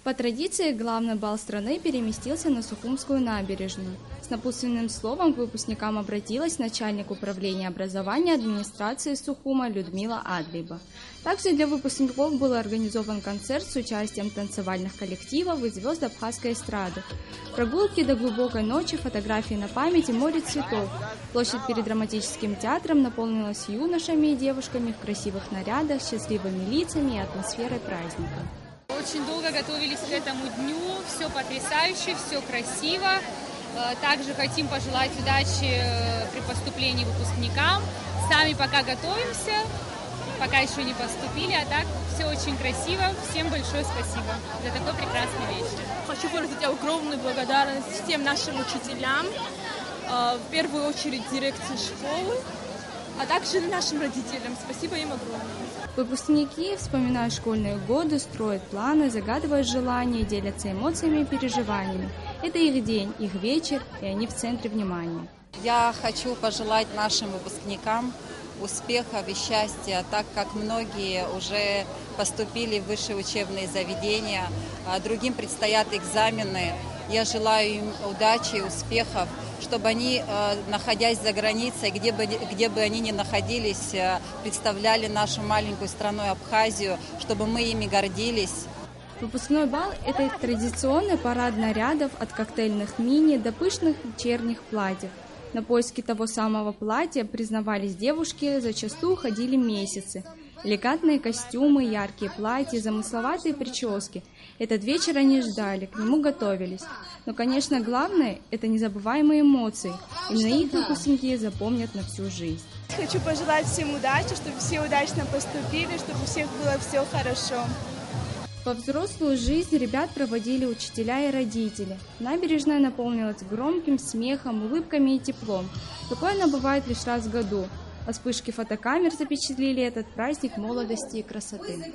По традиции, главный бал страны переместился на Сухумскую набережную. С напутственным словом к выпускникам обратилась начальник управления образования администрации Сухума Людмила Адлиба. Также для выпускников был организован концерт с участием танцевальных коллективов и звезд абхазской эстрады. Прогулки до глубокой ночи, фотографии на память и море цветов. Площадь перед драматическим театром наполнилась юношами и девушками в красивых нарядах, счастливыми лицами и атмосферой праздника. Очень долго готовились к этому дню, все потрясающе, все красиво. Также хотим пожелать удачи при поступлении выпускникам. Сами пока готовимся, пока еще не поступили, а так все очень красиво. Всем большое спасибо за такой прекрасный вечер. Хочу выразить огромную благодарность всем нашим учителям, в первую очередь дирекции школы, а также нашим родителям. Спасибо им огромное. Выпускники, вспоминая школьные годы, строят планы, загадывают желания, делятся эмоциями и переживаниями. Это их день, их вечер, и они в центре внимания. Я хочу пожелать нашим выпускникам успехов и счастья, так как многие уже поступили в высшие учебные заведения, а другим предстоят экзамены. Я желаю им удачи и успехов, чтобы они, находясь за границей, где бы они ни находились, представляли нашу маленькую страну Абхазию, чтобы мы ими гордились. Выпускной бал – это традиционный парад нарядов от коктейльных мини до пышных вечерних платьев. На поиски того самого платья, признавались девушки, зачастую ходили месяцы. Элегантные костюмы, яркие платья, замысловатые прически. Этот вечер они ждали, к нему готовились. Но, конечно, главное – это незабываемые эмоции. Именно их выпускники запомнят на всю жизнь. Хочу пожелать всем удачи, чтобы все удачно поступили, чтобы у всех было все хорошо. Во взрослую жизнь ребят проводили учителя и родители. Набережная наполнилась громким смехом, улыбками и теплом. Такое она бывает лишь раз в году. А вспышки фотокамер запечатлели этот праздник молодости и красоты.